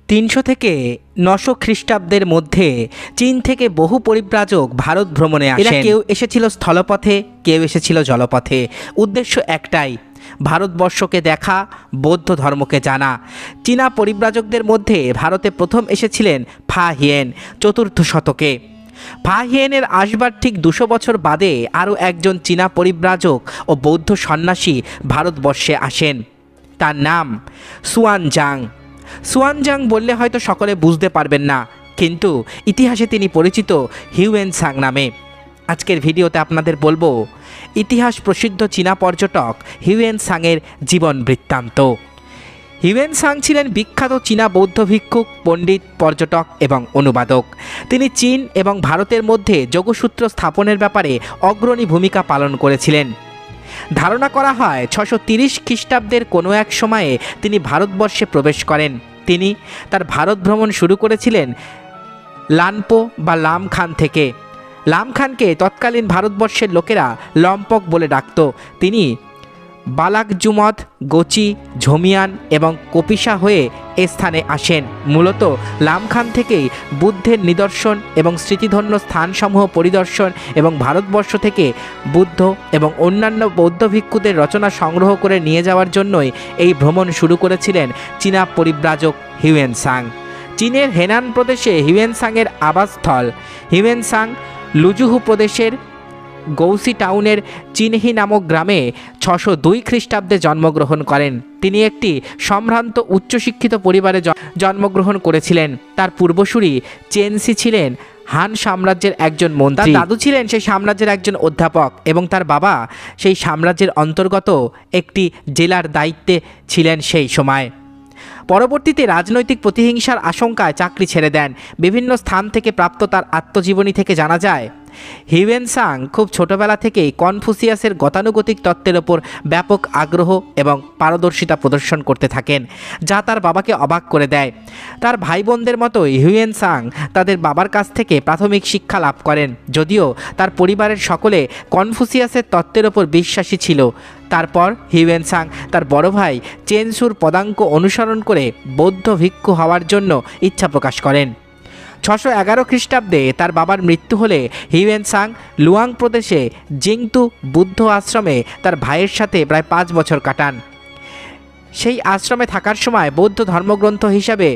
300 থেকে 900 খ্রিস্টাব্দের মধ্যে চীন থেকে বহু পরিব্রাজক ভারত ভ্রমণে আসেন। কেউ এসেছিল স্থলপথে, কেউ এসেছিল জলপথে। উদ্দেশ্য একটাই, ভারতবর্ষকে দেখা, বৌদ্ধ ধর্মকে জানা। চীনা পরিব্রাজকদের মধ্যে ভারতে প্রথম এসেছিলেন ফা হিয়েন 4th শতকে। ফা হিয়েনের আসবার ঠিক 200 বছর বাদে আরও একজন চীনা পরিব্রাজক ও বৌদ্ধ সন্ন্যাসী ভারতবর্ষে আসেন। তার নাম সুয়ানজাং। সুয়ানজাং বললে হয়তো সকলে বুঝতে পারবেন না, কিন্তু ইতিহাসে তিনি পরিচিত হিউয়েনসাং নামে। আজকের ভিডিওতে আপনাদের বলবো ইতিহাস প্রসিদ্ধ চীনা পর্যটক হিউয়েনসাংয়ের জীবন বৃত্তান্ত। হিউয়েনসাং ছিলেন বিখ্যাত চীনা বৌদ্ধ ভিক্ষুক, পণ্ডিত, পর্যটক এবং অনুবাদক। তিনি চীন এবং ভারতের মধ্যে যোগসূত্র স্থাপনের ব্যাপারে অগ্রণী ভূমিকা পালন করেছিলেন। ধারণা করা হয় 630 খ্রিস্টাব্দের কোনো এক সময়ে তিনি ভারতবর্ষে প্রবেশ করেন। তিনি তার ভারত ভ্রমণ শুরু করেছিলেন লানপো বা লামখান থেকে। লামখানকে তৎকালীন ভারতবর্ষের লোকেরা লম্পক বলে ডাকত। তিনি বালাকজুমদ, গোচি, ঝমিয়ান এবং কপিসা হয়ে এ স্থানে আসেন। মূলত লামখান থেকেই বুদ্ধের নিদর্শন এবং স্মৃতিধন্য স্থানসমূহ পরিদর্শন এবং ভারতবর্ষ থেকে বুদ্ধ এবং অন্যান্য বৌদ্ধ ভিক্ষুদের রচনা সংগ্রহ করে নিয়ে যাওয়ার জন্যই এই ভ্রমণ শুরু করেছিলেন চীনা পরিব্রাজক হিউয়েনসাং। চীনের হেনান প্রদেশে হিউয়েনসাংয়ের আবাসস্থল। হিউয়েনসাং লুজুহু প্রদেশের গৌসি টাউনের চিনহি নামক গ্রামে 602 খ্রিস্টাব্দে জন্মগ্রহণ করেন। তিনি একটি সম্ভ্রান্ত উচ্চশিক্ষিত পরিবারে জন্মগ্রহণ করেছিলেন। তার পূর্বসূরি চেনসি ছিলেন হান সাম্রাজ্যের একজন মন্ত্রী। তার দাদু ছিলেন সেই সাম্রাজ্যের একজন অধ্যাপক এবং তার বাবা সেই সাম্রাজ্যের অন্তর্গত একটি জেলার দায়িত্বে ছিলেন সেই সময়। পরবর্তীতে রাজনৈতিক প্রতিহিংসার আশঙ্কায় চাকরি ছেড়ে দেন। বিভিন্ন স্থান থেকে প্রাপ্ত তার আত্মজীবনী থেকে জানা যায় হিউয়েনসাং খুব ছোটবেলা থেকেই কনফুসিয়াসের গতানুগতিক তত্ত্বের ওপর ব্যাপক আগ্রহ এবং পারদর্শিতা প্রদর্শন করতে থাকেন, যা তার বাবাকে অবাক করে দেয়। তার ভাই বোনদের মতোই হিউয়েনসাং তাদের বাবার কাছ থেকে প্রাথমিক শিক্ষা লাভ করেন, যদিও তার পরিবারের সকলে কনফুসিয়াসের তত্ত্বের ওপর বিশ্বাসী ছিল। তারপর হিউয়েনসাং তার বড় ভাই চেনসুর পদাঙ্ক অনুসরণ করে বৌদ্ধ ভিক্ষু হওয়ার জন্য ইচ্ছা প্রকাশ করেন। 611 খ্রিস্টাব্দে তার বাবার মৃত্যু হলে হিউয়েনসাং লুয়াং প্রদেশে জিংতু বুদ্ধ আশ্রমে তার ভাইয়ের সাথে প্রায় 5 বছর কাটান। সেই আশ্রমে থাকার সময় বৌদ্ধ ধর্মগ্রন্থ হিসাবে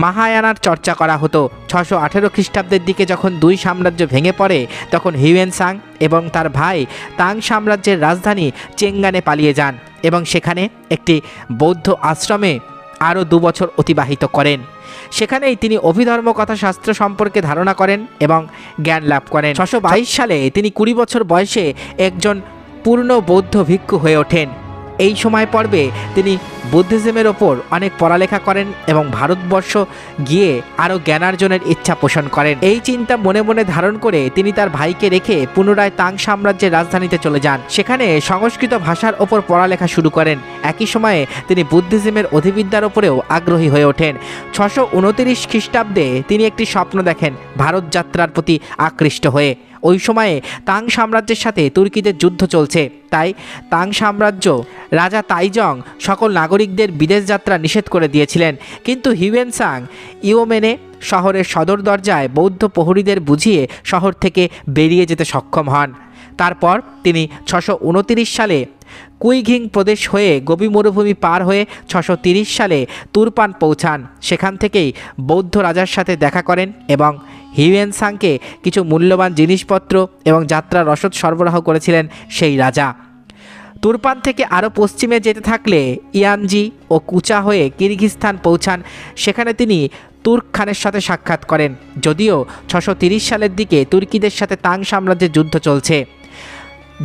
মাহায়ানার চর্চা করা হতো। 618 খ্রিস্টাব্দের দিকে যখন দুই সাম্রাজ্য ভেঙে পড়ে, তখন হিউয়েনসাং এবং তার ভাই তাং সাম্রাজ্যের রাজধানী চেঙ্গানে পালিয়ে যান এবং সেখানে একটি বৌদ্ধ আশ্রমে আরও 2 বছর অতিবাহিত করেন। সেখানেই তিনি অভিধর্ম কথা শাস্ত্র সম্পর্কে ধারণা করেন এবং জ্ঞান লাভ করেন। 622 সালে তিনি 20 বছর বয়সে একজন পূর্ণ বৌদ্ধ ভিক্ষু হয়ে ওঠেন। এই সময় পর্বে তিনি বুদ্ধিজমের ওপর অনেক পড়ালেখা করেন এবং ভারতবর্ষ গিয়ে আরও জ্ঞানার্জনের ইচ্ছা পোষণ করেন। এই চিন্তা মনে মনে ধারণ করে তিনি তার ভাইকে রেখে পুনরায় তাং সাম্রাজ্যের রাজধানীতে চলে যান। সেখানে সংস্কৃত ভাষার ওপর পড়ালেখা শুরু করেন। একই সময়ে তিনি বুদ্ধিজমের অধিবিদ্যার ওপরেও আগ্রহী হয়ে ওঠেন। 629 খ্রিস্টাব্দে তিনি একটি স্বপ্ন দেখেন, ভারত যাত্রার প্রতি আকৃষ্ট হয়ে। ওই সময়ে তাং সাম্রাজ্যের সাথে তুর্কিদের যুদ্ধ চলছে, তাই তাং সাম্রাজ্য রাজা তাইজং সকল নাগরিকদের বিদেশ যাত্রা নিষেধ করে দিয়েছিলেন। কিন্তু হিউয়েনসাং ইয়োমেনে শহরের সদর দরজায় বৌদ্ধ প্রহরীদের বুঝিয়ে শহর থেকে বেরিয়ে যেতে সক্ষম হন। তারপর তিনি 629 সালে কুইঘিং প্রদেশ হয়ে গোবি মরুভূমি পার হয়ে 630 সালে তুরপান পৌঁছান। সেখান থেকেই বৌদ্ধ রাজার সাথে দেখা করেন এবং হিউয়েনসাংকে কিছু মূল্যবান জিনিসপত্র এবং যাত্রার রসদ সরবরাহ করেছিলেন সেই রাজা। তুরপান থেকে আরও পশ্চিমে যেতে থাকলে ইয়ানজি ও কুচা হয়ে কিরগিজস্তান পৌঁছান। সেখানে তিনি তুর্ক খানের সাথে সাক্ষাৎ করেন। যদিও 630 সালের দিকে তুর্কিদের সাথে তাং সাম্রাজ্যের যুদ্ধ চলছে।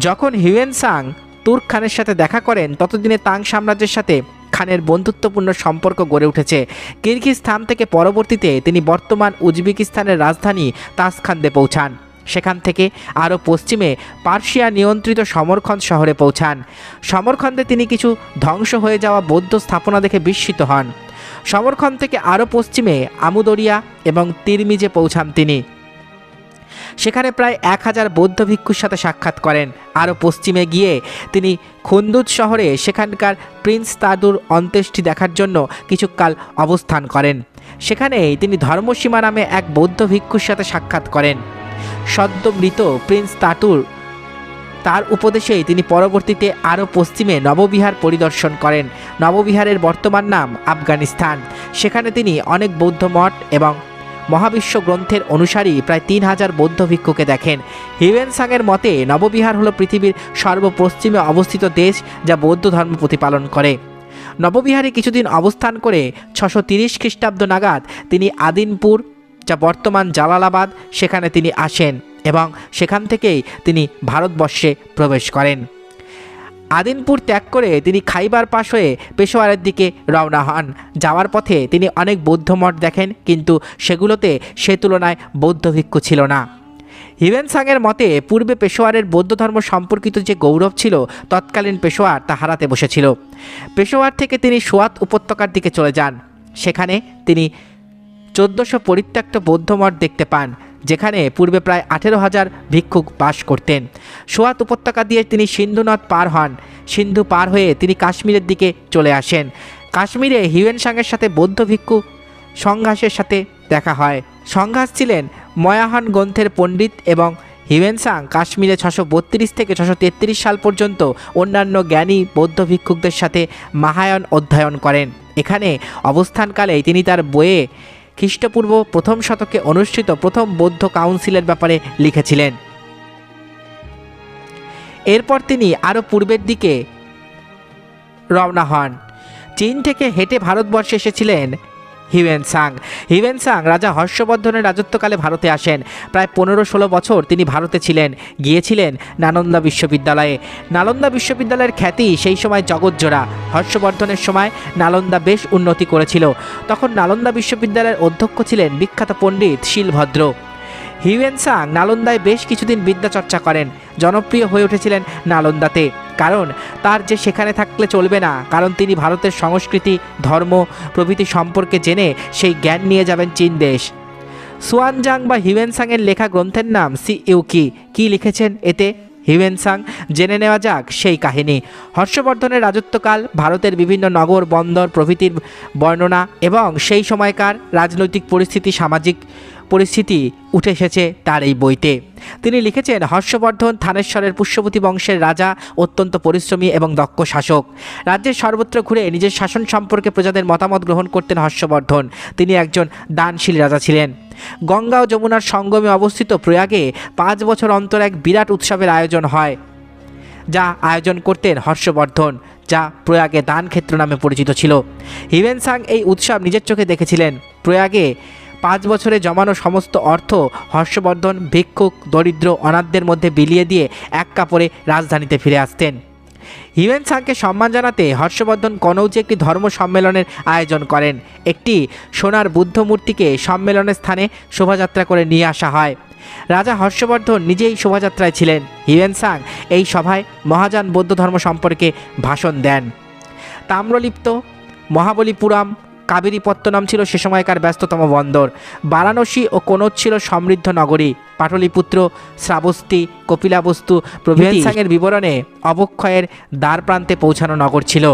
যখন হিউয়েনসাং তুর্ক খানের সাথে দেখা করেন, ততদিনে তাং সাম্রাজ্যের সাথে খানের বন্ধুত্বপূর্ণ সম্পর্ক গড়ে উঠেছে। কিরগিজস্তান থেকে পরবর্তীতে তিনি বর্তমান উজবেকিস্তানের রাজধানী তাসখান্দে পৌঁছান। সেখান থেকে আরও পশ্চিমে পার্সিয়া নিয়ন্ত্রিত সমরখন্দ শহরে পৌঁছান। সমরখন্দে তিনি কিছু ধ্বংস হয়ে যাওয়া বৌদ্ধ স্থাপনা দেখে বিস্মিত হন। সমরখন্দ থেকে আরও পশ্চিমে আমুদরিয়া এবং তিরমিজে পৌঁছান তিনি। সেখানে প্রায় 1000 বৌদ্ধ ভিক্ষুর সাথে সাক্ষাৎ করেন। আরও পশ্চিমে গিয়ে তিনি খুন্দুদ শহরে সেখানকার প্রিন্স তাদুর অন্ত্যেষ্টি দেখার জন্য কিছুকাল অবস্থান করেন। সেখানেই তিনি ধর্মসীমা নামে এক বৌদ্ধ ভিক্ষুর সাথে সাক্ষাৎ করেন। সদ্য মৃত প্রিন্স তাতুর তার উপদেশেই তিনি পরবর্তীতে আরও পশ্চিমে নববিহার পরিদর্শন করেন। নববিহারের বর্তমান নাম আফগানিস্তান। সেখানে তিনি অনেক বৌদ্ধ মঠ এবং মহাবিশ্ব গ্রন্থের অনুসারী প্রায় 3000 বৌদ্ধ ভিক্ষুকে দেখেন। হিউয়েনসাংয়ের মতে নববিহার হল পৃথিবীর সর্বপশ্চিমে অবস্থিত দেশ যা বৌদ্ধ ধর্ম প্রতিপালন করে। নববিহারে কিছুদিন অবস্থান করে 630 খ্রিস্টাব্দ নাগাদ তিনি আদিনপুর, যা বর্তমান জালালাবাদ, সেখানে তিনি আসেন এবং সেখান থেকেই তিনি ভারতবর্ষে প্রবেশ করেন। আদিনপুর ত্যাগ করে তিনি খাইবার পাশ হয়ে পেশোয়ারের দিকে রওনা হন। যাওয়ার পথে তিনি অনেক বৌদ্ধ মঠ দেখেন, কিন্তু সেগুলোতে সে তুলনায় বৌদ্ধ ভিক্ষু ছিল না। হিউয়েনসাংয়ের মতে পূর্বে পেশোয়ারের বৌদ্ধ ধর্ম সম্পর্কিত যে গৌরব ছিল, তৎকালীন পেশোয়ার তা হারাতে বসেছিল। পেশোয়ার থেকে তিনি সোয়াত উপত্যকার দিকে চলে যান। সেখানে তিনি 1400 পরিত্যক্ত বৌদ্ধ মঠ দেখতে পান, যেখানে পূর্বে প্রায় 18,000 ভিক্ষুক বাস করতেন। সোয়াত উপত্যকা দিয়ে তিনি সিন্ধু নদ পার হন। সিন্ধু পার হয়ে তিনি কাশ্মীরের দিকে চলে আসেন। কাশ্মীরে হিউয়েনসাংয়ের সাথে বৌদ্ধ ভিক্ষু সংঘাসের সাথে দেখা হয়। সংঘাস ছিলেন ময়াহান গ্রন্থের পণ্ডিত এবং হিউয়েনসাং কাশ্মীরে 632 থেকে 633 সাল পর্যন্ত অন্যান্য জ্ঞানী বৌদ্ধ ভিক্ষুকদের সাথে মহায়ান অধ্যয়ন করেন। এখানে অবস্থানকালেই তিনি তার বইয়ে খ্রিস্টপূর্ব প্রথম শতকে অনুষ্ঠিত প্রথম বৌদ্ধ কাউন্সিলের ব্যাপারে লিখেছিলেন। এরপর তিনি আরও পূর্বের দিকে রওনা হন। চীন থেকে হেঁটে ভারতবর্ষে এসেছিলেন হিউয়েনসাং রাজা হর্ষবর্ধনের রাজত্বকালে ভারতে আসেন। প্রায় 15-16 বছর তিনি ভারতে ছিলেন। গিয়েছিলেন নালন্দা বিশ্ববিদ্যালয়ে। নালন্দা বিশ্ববিদ্যালয়ের খ্যাতি সেই সময় জগৎজোড়া। হর্ষবর্ধনের সময় নালন্দা বেশ উন্নতি করেছিল। তখন নালন্দা বিশ্ববিদ্যালয়ের অধ্যক্ষ ছিলেন বিখ্যাত পণ্ডিত শিলভদ্র। হিউয়েনসাং নালন্দায় বেশ কিছুদিন বিদ্যাচর্চা করেন। জনপ্রিয় হয়ে উঠেছিলেন নালন্দাতে, কারণ তার যে সেখানে থাকলে চলবে না, কারণ তিনি ভারতের সংস্কৃতি, ধর্ম প্রভৃতি সম্পর্কে জেনে সেই জ্ঞান নিয়ে যাবেন চীন দেশ। সুয়ানজাং বা হিউয়েনসাংয়ের লেখা গ্রন্থের নাম সিইউকি। কি লিখেছেন এতে হিউয়েনসাং, জেনে নেওয়া যাক সেই কাহিনী। হর্ষবর্ধনের রাজত্বকাল, ভারতের বিভিন্ন নগর বন্দর প্রভৃতির বর্ণনা এবং সেই সময়কার রাজনৈতিক পরিস্থিতি, সামাজিক পরিস্থিতি উঠে এসেছে তার এই বইতে। তিনি লিখেছেন, হর্ষবর্ধন থানেশ্বরের পুষ্যবতী বংশের রাজা, অত্যন্ত পরিশ্রমী এবং দক্ষ শাসক। রাজ্যের সর্বত্র ঘুরে নিজের শাসন সম্পর্কে প্রজাদের মতামত গ্রহণ করতেন হর্ষবর্ধন। তিনি একজন দানশীল রাজা ছিলেন। গঙ্গা ও যমুনার সঙ্গমে অবস্থিত প্রয়াগে 5 বছর অন্তর এক বিরাট উৎসবের আয়োজন হয়, যা আয়োজন করতেন হর্ষবর্ধন, যা প্রয়াগে দানক্ষেত্র নামে পরিচিত ছিল। হিউয়েনসাং এই উৎসব নিজের চোখে দেখেছিলেন। প্রয়াগে 5 বছরে জমানো সমস্ত অর্থ হর্ষবর্ধন ভিক্ষুক, দরিদ্র, অনাথদের মধ্যে বিলিয়ে দিয়ে এক কাপড়ে রাজধানীতে ফিরে আসতেন। হিউয়েনসাংকে সম্মান জানাতে হর্ষবর্ধন কনৌজে একটি ধর্ম সম্মেলনের আয়োজন করেন। একটি সোনার বুদ্ধ মূর্তিকে সম্মেলনের স্থানে শোভাযাত্রা করে নিয়ে আসা হয়। রাজা হর্ষবর্ধন নিজেই শোভাযাত্রায় ছিলেন। হিউয়েনসাং এই সভায় মহাযান বৌদ্ধ ধর্ম সম্পর্কে ভাষণ দেন। তাম্রলিপ্ত, মহাবলীপুরম, কাবেরীপত্তনম ছিল সে সময়কার ব্যস্ততম বন্দর। বারাণসী ও কনৌজ ছিল সমৃদ্ধ নগরী। পাটলিপুত্র, শ্রাবস্তি, কপিলাবস্তু হিউয়েনসাংয়ের বিবরণে অবক্ষয়ের দ্বার প্রান্তে পৌঁছানো নগর ছিল।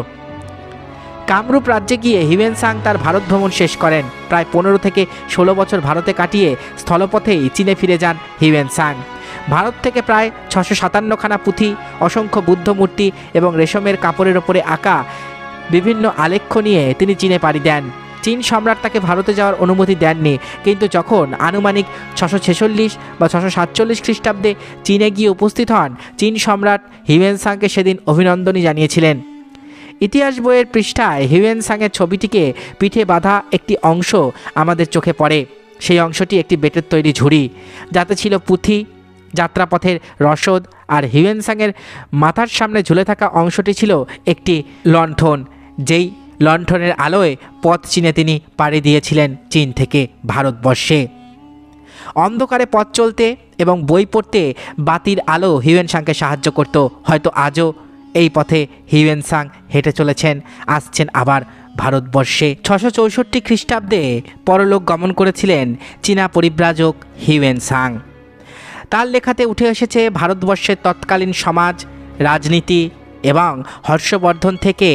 কামরূপ রাজ্যে গিয়ে হিউয়েনসাং তার ভারত ভ্রমণ শেষ করেন। প্রায় 15 থেকে 16 বছর ভারতে কাটিয়ে স্থলপথেই চীনে ফিরে যান হিউয়েনসাং। ভারত থেকে প্রায় 657খানা পুঁথি, অসংখ্য বুদ্ধ মূর্তি এবং রেশমের কাপড়ের ওপরে আঁকা বিভিন্ন আলেখ্য নিয়ে তিনি চীনে পাড়ি দেন। চীন সম্রাট তাকে ভারতে যাওয়ার অনুমতি দেননি, কিন্তু যখন আনুমানিক 646 বা 647 খ্রিস্টাব্দে চীনে গিয়ে উপস্থিত হন, চীন সম্রাট হিউয়েনসাংকে সেদিন অভিনন্দনই জানিয়েছিলেন। ইতিহাস বইয়ের পৃষ্ঠায় হিউয়েনসাংয়ের ছবিটিকে পিঠে বাঁধা একটি অংশ আমাদের চোখে পড়ে। সেই অংশটি একটি বেতের তৈরি ঝুড়ি, যাতে ছিল পুঁথি, যাত্রাপথের রসদ, আর হিউয়েনসাংয়ের মাথার সামনে ঝুলে থাকা অংশটি ছিল একটি লণ্ঠন, যেই লণ্ঠনের আলোয় পথ চিনে তিনি পাড়ি দিয়েছিলেন চীন থেকে ভারতবর্ষে। অন্ধকারে পথ চলতে এবং বই পড়তে বাতির আলো হিউয়েনসাংকে সাহায্য করত। হয়তো আজও এই পথে হিউয়েনসাং হেঁটে চলেছেন, আসছেন আবার ভারতবর্ষে। 664 খ্রিস্টাব্দে পরলোক গমন করেছিলেন চীনা পরিব্রাজক হিউয়েনসাং। তার লেখাতে উঠে এসেছে ভারতবর্ষের তৎকালীন সমাজ, রাজনীতি এবং হর্ষবর্ধন থেকে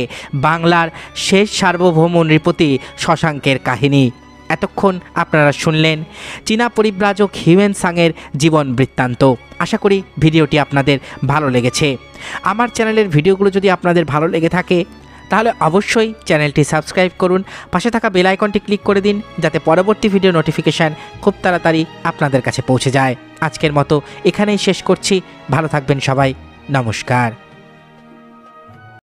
বাংলার শেষ সার্বভৌম নৃপতি শশাঙ্কের কাহিনী। এতক্ষণ আপনারা শুনলেন চীনা পরিব্রাজক হিউয়েন সাংয়ের জীবন বৃত্তান্ত। আশা করি ভিডিওটি আপনাদের ভালো লেগেছে। আমার চ্যানেলের ভিডিওগুলো যদি আপনাদের ভালো লেগে থাকে তাহলে অবশ্যই চ্যানেলটি সাবস্ক্রাইব করুন, পাশে থাকা বেল আইকনটি ক্লিক করে দিন যাতে পরবর্তী ভিডিও নোটিফিকেশান খুব তাড়াতাড়ি আপনাদের কাছে পৌঁছে যায়। আজকের মতো এখানেই শেষ করছি। ভালো থাকবেন সবাই। নমস্কার।